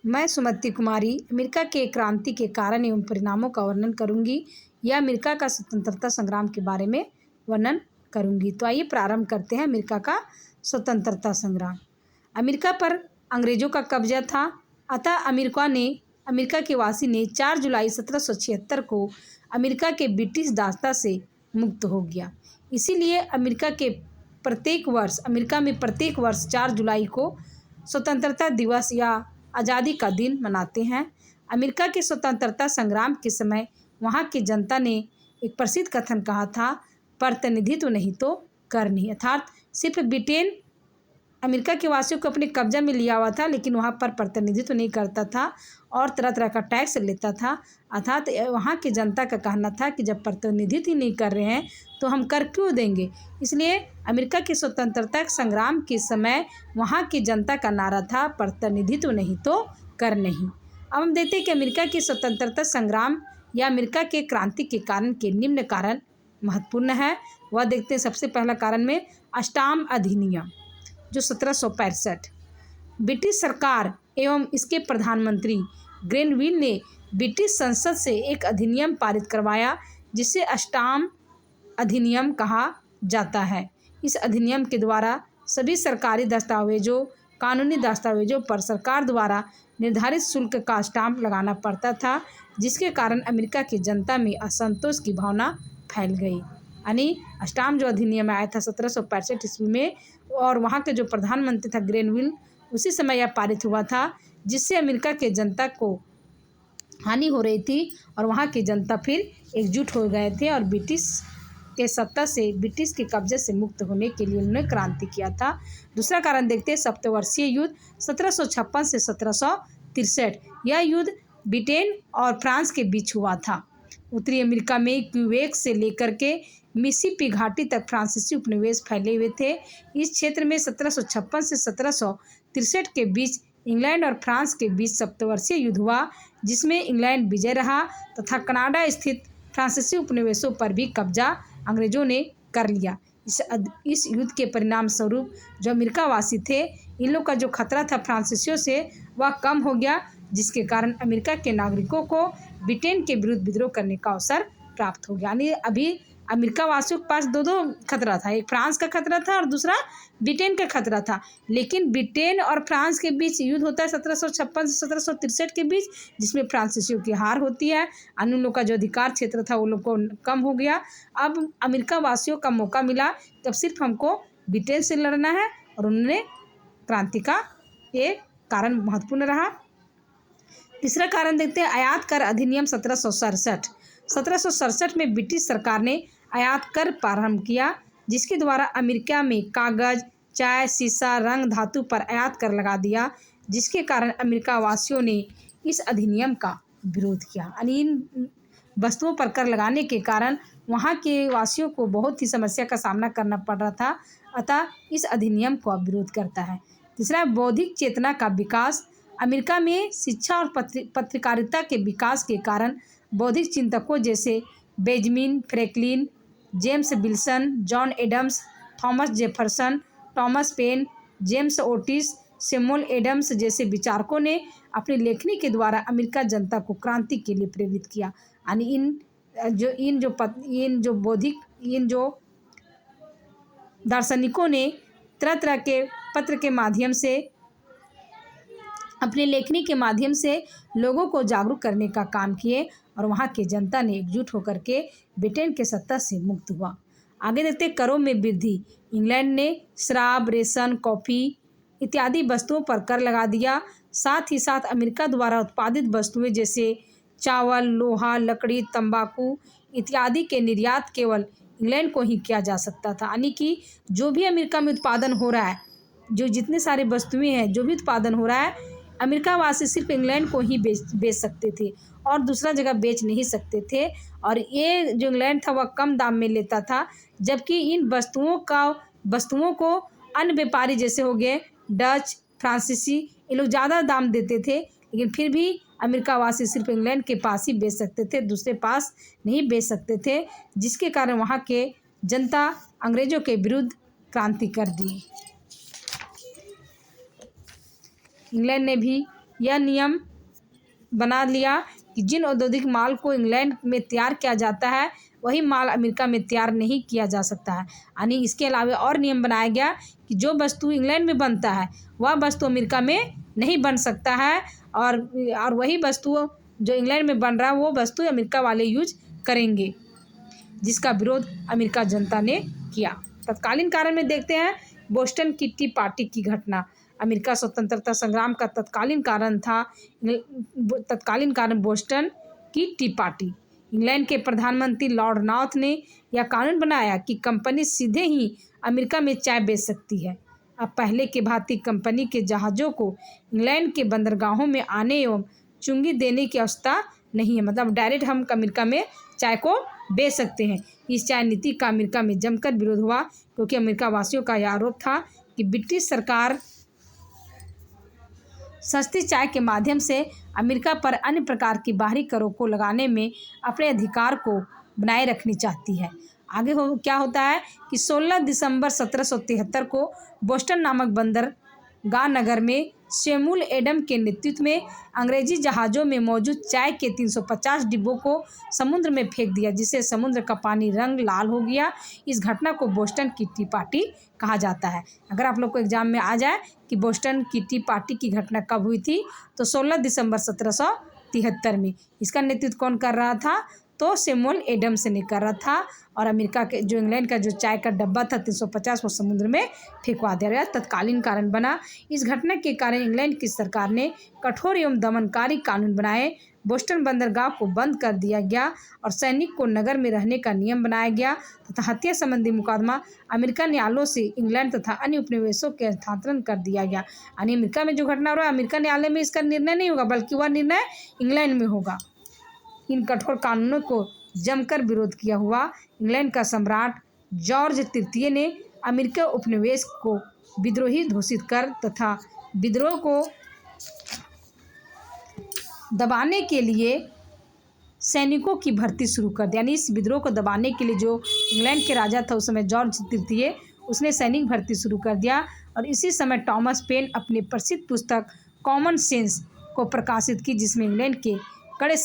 मैं सुमति कुमारी अमेरिका के क्रांति के कारण एवं परिणामों का वर्णन करूंगी या अमेरिका का स्वतंत्रता संग्राम के बारे में वर्णन करूंगी। तो आइए प्रारंभ करते हैं अमेरिका का स्वतंत्रता संग्राम। अमेरिका पर अंग्रेजों का कब्जा था, अतः अमेरिका के वासी ने 4 जुलाई 1776 को अमेरिका के ब्रिटिश दासता से मुक्त हो गया। इसीलिए अमेरिका में प्रत्येक वर्ष 4 जुलाई को स्वतंत्रता दिवस या आज़ादी का दिन मनाते हैं। अमेरिका के स्वतंत्रता संग्राम के समय वहाँ की जनता ने एक प्रसिद्ध कथन कहा था, प्रतिनिधित्व नहीं तो कर नहीं। अर्थात सिर्फ ब्रिटेन अमेरिका के वासियों को अपने कब्जा में लिया हुआ था, लेकिन वहाँ पर प्रतिनिधित्व नहीं करता था और तरह तरह का टैक्स लेता था। अर्थात वहाँ की जनता का कहना था कि जब प्रतिनिधित्व ही नहीं कर रहे हैं तो हम कर क्यों देंगे। इसलिए अमेरिका के स्वतंत्रता संग्राम के समय वहाँ की जनता का नारा था, प्रतिनिधित्व नहीं तो कर नहीं। अब हम देखते हैं कि अमेरिका की स्वतंत्रता संग्राम या अमेरिका के क्रांति के कारण के निम्न कारण महत्वपूर्ण है। वह देखते हैं सबसे पहला कारण में अस्टाम अधिनियम जो 1765 ब्रिटिश सरकार एवं इसके प्रधानमंत्री ग्रेनविल ने ब्रिटिश संसद से एक अधिनियम पारित करवाया जिसे अस्टाम अधिनियम कहा जाता है। इस अधिनियम के द्वारा सभी सरकारी दस्तावेजों, कानूनी दस्तावेजों पर सरकार द्वारा निर्धारित शुल्क का स्टाम्प लगाना पड़ता था, जिसके कारण अमेरिका की जनता में असंतोष की भावना फैल गई। यानी स्टाम्प जो अधिनियम आया था 1765 ईस्वी में, और वहाँ के जो प्रधानमंत्री था ग्रेनविल, उसी समय यह पारित हुआ था, जिससे अमेरिका के जनता को हानि हो रही थी और वहाँ की जनता फिर एकजुट हो गए थे और ब्रिटिश के कब्जे से मुक्त होने के लिए उन्होंने क्रांति किया था। दूसरा कारण देखते हैं सप्तवर्षीय युद्ध 1756 से 1763। यह युद्ध ब्रिटेन और फ्रांस के बीच हुआ था। उत्तरी अमेरिका में क्यूबेक से लेकर के मिसिसिपी घाटी तक फ्रांसीसी उपनिवेश फैले हुए थे। इस क्षेत्र में 1756 से 1763 के बीच इंग्लैंड और फ्रांस के बीच सप्तवर्षीय युद्ध हुआ, जिसमें इंग्लैंड विजय रहा तथा कनाडा स्थित फ्रांसीसी उपनिवेशों पर भी कब्जा अंग्रेजों ने कर लिया। इस युद्ध के परिणाम स्वरूप जो अमेरिका वासी थे, इन लोग का जो खतरा था फ्रांसीसियों से वह कम हो गया, जिसके कारण अमेरिका के नागरिकों को ब्रिटेन के विरुद्ध विद्रोह करने का अवसर प्राप्त हो गया। यानी अभी अमेरिका वासियों के पास दो खतरा था, एक फ्रांस का खतरा था और दूसरा ब्रिटेन का खतरा था। लेकिन ब्रिटेन और फ्रांस के बीच युद्ध होता है 1756 से 1763 के बीच, जिसमें फ्रांसीसियों की हार होती है। अन्य लोग का जो अधिकार क्षेत्र था वो लोग को कम हो गया। अब अमेरिका वासियों का मौका मिला, तब सिर्फ हमको ब्रिटेन से लड़ना है, और उन्होंने क्रांति का ये कारण महत्वपूर्ण रहा। तीसरा कारण देखते हैं आयात कर अधिनियम 1767 में ब्रिटिश सरकार ने आयात कर प्रारंभ किया, जिसके द्वारा अमेरिका में कागज, चाय, शीशा, रंग धातु पर आयात कर लगा दिया, जिसके कारण अमेरिका वासियों ने इस अधिनियम का विरोध किया। यानी इन वस्तुओं पर कर लगाने के कारण वहाँ के वासियों को बहुत ही समस्या का सामना करना पड़ रहा था, अतः इस अधिनियम को अब विरोध करता है। तीसरा बौद्धिक चेतना का विकास। अमेरिका में शिक्षा और पत्रकारिता के विकास के कारण बौद्धिक चिंतकों जैसे Benjamin Franklin, James Wilson, John Adams, Thomas Jefferson, Thomas Paine, James Otis, Samuel Adams जैसे विचारकों ने अपनी लेखनी के द्वारा अमेरिका जनता को क्रांति के लिए प्रेरित किया। यानी इन जो दार्शनिकों ने तरह तरह के पत्र के माध्यम से, अपनी लेखनी के माध्यम से लोगों को जागरूक करने का काम किए और वहाँ की जनता ने एकजुट होकर के ब्रिटेन के सत्ता से मुक्त हुआ। आगे देखते करों में वृद्धि। इंग्लैंड ने शराब, रेशम, कॉफ़ी इत्यादि वस्तुओं पर कर लगा दिया। साथ ही साथ अमेरिका द्वारा उत्पादित वस्तुएं जैसे चावल, लोहा, लकड़ी, तंबाकू इत्यादि के निर्यात केवल इंग्लैंड को ही किया जा सकता था। यानी कि जो भी अमेरिका में उत्पादन हो रहा है, जो जितने सारे वस्तुएं हैं, जो भी उत्पादन हो रहा है, अमेरिका वासी सिर्फ इंग्लैंड को ही बेच सकते थे और दूसरा जगह बेच नहीं सकते थे। और ये जो इंग्लैंड था वह कम दाम में लेता था, जबकि इन वस्तुओं को अन्य व्यापारी जैसे हो गए डच, फ्रांसीसी, ये लोग ज़्यादा दाम देते थे, लेकिन फिर भी अमेरिका वासी सिर्फ इंग्लैंड के पास ही बेच सकते थे, दूसरे पास नहीं बेच सकते थे, जिसके कारण वहाँ के जनता अंग्रेज़ों के विरुद्ध क्रांति कर दी। इंग्लैंड ने भी यह नियम बना लिया कि जिन औद्योगिक माल को इंग्लैंड में तैयार किया जाता है वही माल अमेरिका में तैयार नहीं किया जा सकता है। यानी इसके अलावा और नियम बनाया गया कि जो वस्तु इंग्लैंड में बनता है वह वस्तु अमेरिका में नहीं बन सकता है, और वही वस्तु जो इंग्लैंड में बन रहा है वो वस्तु अमेरिका वाले यूज करेंगे, जिसका विरोध अमेरिका जनता ने किया। तत्कालीन कारण में देखते हैं बोस्टन की टी पार्टी की घटना। अमेरिका स्वतंत्रता संग्राम का तत्कालीन कारण बोस्टन की टी पार्टी। इंग्लैंड के प्रधानमंत्री लॉर्ड नॉर्थ ने यह कानून बनाया कि कंपनी सीधे ही अमेरिका में चाय बेच सकती है। अब पहले के भांति कंपनी के जहाज़ों को इंग्लैंड के बंदरगाहों में आने एवं चुंगी देने की आवश्यकता नहीं है, मतलब डायरेक्ट हम अमेरिका में चाय को बेच सकते हैं। इस चाय नीति का अमेरिका में जमकर विरोध हुआ, क्योंकि अमेरिका वासियों का यह आरोप था कि ब्रिटिश सरकार सस्ती चाय के माध्यम से अमेरिका पर अन्य प्रकार की बाहरी करों को लगाने में अपने अधिकार को बनाए रखनी चाहती है। आगे क्या होता है कि 16 दिसंबर 1773 को बोस्टन नामक बंदरगाह नगर में सैमुअल एडम के नेतृत्व में अंग्रेजी जहाज़ों में मौजूद चाय के 350 डिब्बों को समुद्र में फेंक दिया, जिससे समुद्र का पानी रंग लाल हो गया। इस घटना को बोस्टन की टी पार्टी कहा जाता है। अगर आप लोग को एग्जाम में आ जाए कि बोस्टन की टी पार्टी की घटना कब हुई थी, तो 16 दिसंबर 1773 में। इसका नेतृत्व कौन कर रहा था, तो सैमुअल एडम्स ने कर रहा था, और अमेरिका के जो इंग्लैंड का जो चाय का डब्बा था 350 वो समुद्र में फेंकवा दिया गया। तत्कालीन कारण बना। इस घटना के कारण इंग्लैंड की सरकार ने कठोर एवं दमनकारी कानून बनाए। बोस्टन बंदरगाह को बंद कर दिया गया और सैनिक को नगर में रहने का नियम बनाया गया तथा हत्या संबंधी मुकदमा अमेरिका न्यायालयों से इंग्लैंड तथा अन्य उपनिवेशों के हस्तांतरण कर दिया गया। यानी अमेरिका में जो घटना हो रहा है, अमेरिका न्यायालय में इसका निर्णय नहीं होगा, बल्कि वह निर्णय इंग्लैंड में होगा। इन कठोर कानूनों को जमकर विरोध किया हुआ इंग्लैंड का सम्राट जॉर्ज तृतीय ने अमेरिका उपनिवेश को विद्रोही घोषित कर तथा विद्रोह को दबाने के लिए सैनिकों की भर्ती शुरू कर दी। यानी इस विद्रोह को दबाने के लिए जो इंग्लैंड के राजा था उस समय जॉर्ज तृतीय, उसने सैनिक भर्ती शुरू कर दिया। और इसी समय थॉमस पेन अपनी प्रसिद्ध पुस्तक कॉमन सेंस को प्रकाशित की, जिसमें इंग्लैंड के कड़े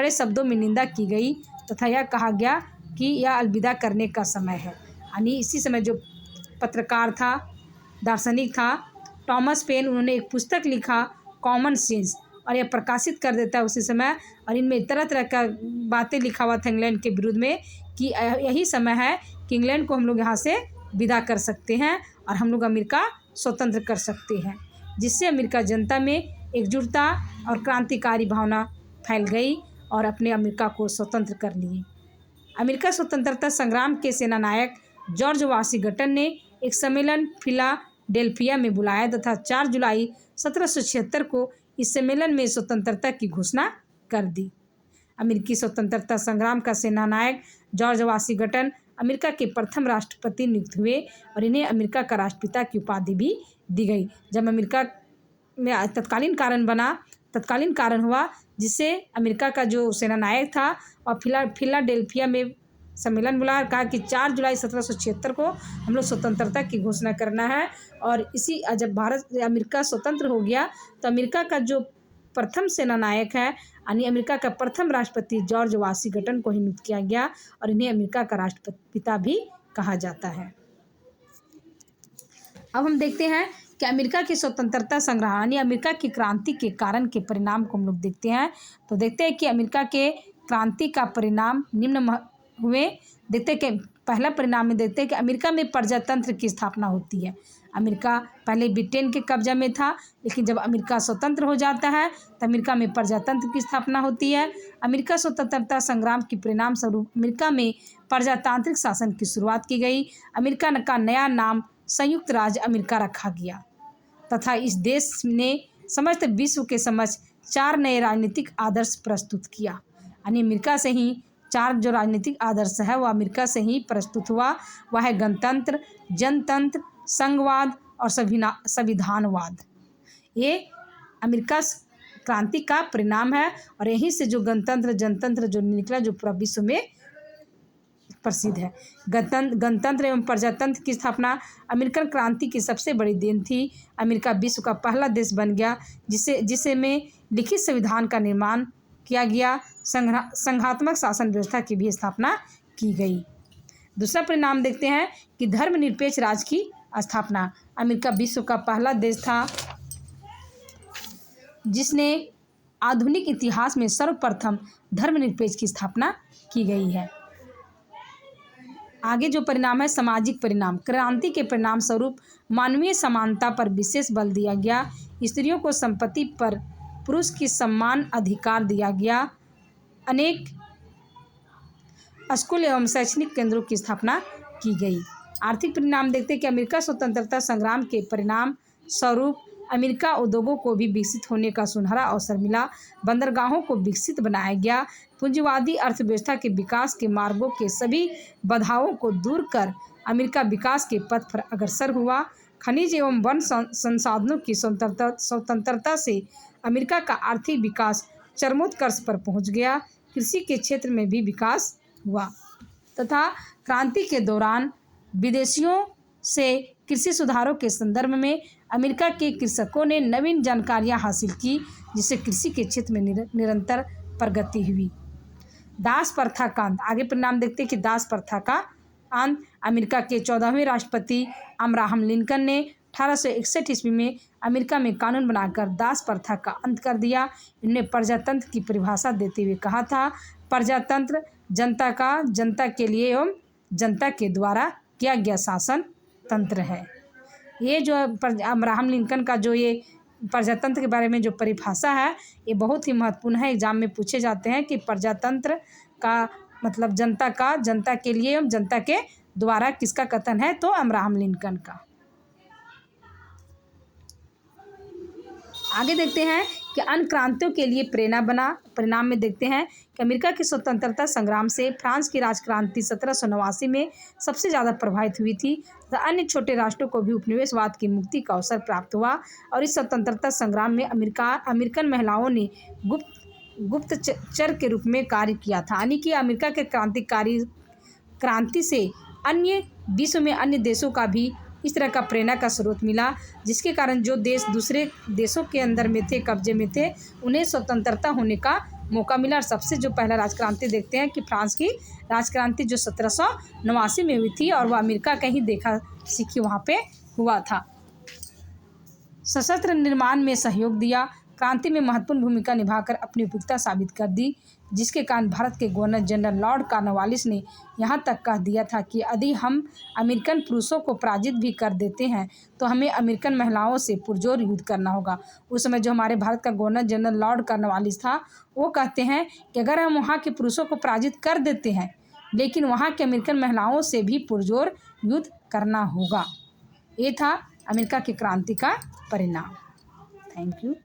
शब्दों में निंदा की गई तथा यह कहा गया कि यह अलविदा करने का समय है। यानी इसी समय जो पत्रकार था, दार्शनिक था थॉमस पेन, उन्होंने एक पुस्तक लिखा कॉमन सेंस, और यह प्रकाशित कर देता है उसी समय। और इनमें तरह तरह का बातें लिखा हुआ था इंग्लैंड के विरुद्ध में कि यही समय है कि इंग्लैंड को हम लोग यहाँ से विदा कर सकते हैं और हम लोग अमेरिका स्वतंत्र कर सकते हैं, जिससे अमेरिका जनता में एकजुटता और क्रांतिकारी भावना फैल गई और अपने अमेरिका को स्वतंत्र कर लिए। अमेरिका स्वतंत्रता संग्राम के सेनानायक जॉर्ज वाशिंगटन ने एक सम्मेलन फिलाडेल्फिया में बुलाया तथा 4 जुलाई 1776 को इस सम्मेलन में स्वतंत्रता की घोषणा कर दी। अमेरिकी स्वतंत्रता संग्राम का सेनानायक जॉर्ज वाशिंगटन अमेरिका के प्रथम राष्ट्रपति नियुक्त हुए और इन्हें अमेरिका का राष्ट्रपिता की उपाधि भी दी गई। जब अमेरिका में तत्कालीन कारण हुआ, जिससे अमेरिका का जो सेनानायक था और फिलाडेल्फिया में सम्मेलन बुलाया, कहा कि 4 जुलाई 1776 को हम लोग स्वतंत्रता की घोषणा करना है। और इसी जब अमेरिका स्वतंत्र हो गया तो अमेरिका का जो प्रथम सेनानायक है, यानी अमेरिका का प्रथम राष्ट्रपति जॉर्ज वाशिंगटन को ही नियुक्त किया गया और इन्हें अमेरिका का राष्ट्रपिता भी कहा जाता है। अब हम देखते हैं कि अमेरिका की स्वतंत्रता संग्राम यानी अमेरिका की क्रांति के कारण के परिणाम को हम लोग देखते हैं। तो देखते हैं कि अमेरिका के क्रांति का परिणाम निम्न हुए। देखते हैं कि पहला परिणाम में देखते हैं कि अमेरिका में प्रजातंत्र की स्थापना होती है। अमेरिका पहले ब्रिटेन के कब्जा में था, लेकिन जब अमेरिका स्वतंत्र हो जाता है तो अमेरिका में प्रजातंत्र की स्थापना होती है। अमेरिका स्वतंत्रता संग्राम के परिणाम स्वरूप अमेरिका में प्रजातांत्रिक शासन की शुरुआत की गई। अमेरिका का नया नाम संयुक्त राज्य अमेरिका रखा गया तथा इस देश ने समस्त विश्व के समक्ष 4 नए राजनीतिक आदर्श प्रस्तुत किया। यानी अमेरिका से ही 4 जो राजनीतिक आदर्श है वो अमेरिका से ही प्रस्तुत हुआ। वह है गणतंत्र, जनतंत्र, संघवाद और संविधानवाद। ये अमेरिका क्रांति का परिणाम है और यहीं से जो गणतंत्र जनतंत्र जो निकला, जो पूरा विश्व में प्रसिद्ध है। गणतंत्र एवं प्रजातंत्र की स्थापना अमेरिकन क्रांति की सबसे बड़ी देन थी। अमेरिका विश्व का पहला देश बन गया जिसे में लिखित संविधान का निर्माण किया गया। संघात्मक शासन व्यवस्था की भी स्थापना की गई। दूसरा परिणाम देखते हैं कि धर्मनिरपेक्ष राज्य की स्थापना। अमेरिका विश्व का पहला देश था जिसने आधुनिक इतिहास में सर्वप्रथम धर्मनिरपेक्ष की स्थापना की गई है। आगे जो परिणाम है सामाजिक परिणाम। क्रांति के परिणाम स्वरूप मानवीय समानता पर विशेष बल दिया गया। स्त्रियों को संपत्ति पर पुरुष की समान अधिकार दिया गया। अनेक स्कूल एवं शैक्षणिक केंद्रों की स्थापना की गई। आर्थिक परिणाम देखते हैं कि अमेरिका स्वतंत्रता संग्राम के परिणाम स्वरूप अमेरिका उद्योगों को भी विकसित होने का सुनहरा अवसर मिला। बंदरगाहों को विकसित बनाया गया। पूंजीवादी अर्थव्यवस्था के विकास के मार्गों के सभी बाधाओं को दूर कर अमेरिका विकास के पथ पर अग्रसर हुआ। खनिज एवं वन संसाधनों की स्वतंत्रता से अमेरिका का आर्थिक विकास चरमोत्कर्ष पर पहुंच गया। कृषि के क्षेत्र में भी विकास हुआ तथा क्रांति के दौरान विदेशियों से कृषि सुधारों के संदर्भ में अमेरिका के कृषकों ने नवीन जानकारियां हासिल की, जिससे कृषि के क्षेत्र में निरंतर प्रगति हुई। दास प्रथा का अंत। आगे परिणाम देखते हैं कि दास प्रथा का अंत। अमेरिका के 14वें राष्ट्रपति अब्राहम लिंकन ने 1861 ईस्वी में अमेरिका में कानून बनाकर दास प्रथा का अंत कर दिया। इन्होंने प्रजातंत्र की परिभाषा देते हुए कहा था, प्रजातंत्र जनता का, जनता के लिए एवं जनता के द्वारा किया गया शासन तंत्र है। ये जो अब्राहम लिंकन का जो ये प्रजातंत्र के बारे में जो परिभाषा है, ये बहुत ही महत्वपूर्ण है। एग्जाम में पूछे जाते हैं कि प्रजातंत्र का मतलब जनता का, जनता के लिए एवं जनता के द्वारा किसका कथन है, तो अब्राहम लिंकन का। आगे देखते हैं कि अन्य क्रांतियों के लिए प्रेरणा बना। परिणाम में देखते हैं कि अमेरिका की स्वतंत्रता संग्राम से फ्रांस की राजक्रांति 1789 में सबसे ज़्यादा प्रभावित हुई थी तथा अन्य छोटे राष्ट्रों को भी उपनिवेशवाद की मुक्ति का अवसर प्राप्त हुआ। और इस स्वतंत्रता संग्राम में अमेरिकन महिलाओं ने गुप्तचर के रूप में कार्य किया था। यानी कि अमेरिका के क्रांति से अन्य विश्व में अन्य देशों का भी इस तरह का प्रेरणा का स्रोत मिला, जिसके कारण जो देश दूसरे देशों के अंदर में थे, कब्जे में थे, उन्हें स्वतंत्रता होने का मौका मिला। और सबसे जो पहला राजक्रांति देखते हैं कि फ्रांस की राजक्रांति जो 1789 में हुई थी और वह अमेरिका का ही देखा सीखी वहाँ पे हुआ था। सशस्त्र निर्माण में सहयोग दिया। क्रांति में महत्वपूर्ण भूमिका निभाकर अपनी उपयुक्तता साबित कर दी, जिसके कारण भारत के गवर्नर जनरल लॉर्ड कॉर्नवालिस ने यहाँ तक कह दिया था कि यदि हम अमेरिकन पुरुषों को पराजित भी कर देते हैं तो हमें अमेरिकन महिलाओं से पुरजोर युद्ध करना होगा। उस समय जो हमारे भारत का गवर्नर जनरल लॉर्ड कॉर्नवालिस था, वो कहते हैं कि अगर हम वहाँ के पुरुषों को पराजित कर देते हैं लेकिन वहाँ के अमेरिकन महिलाओं से भी पुरजोर युद्ध करना होगा। ये था अमेरिका की क्रांति का परिणाम। Thank you.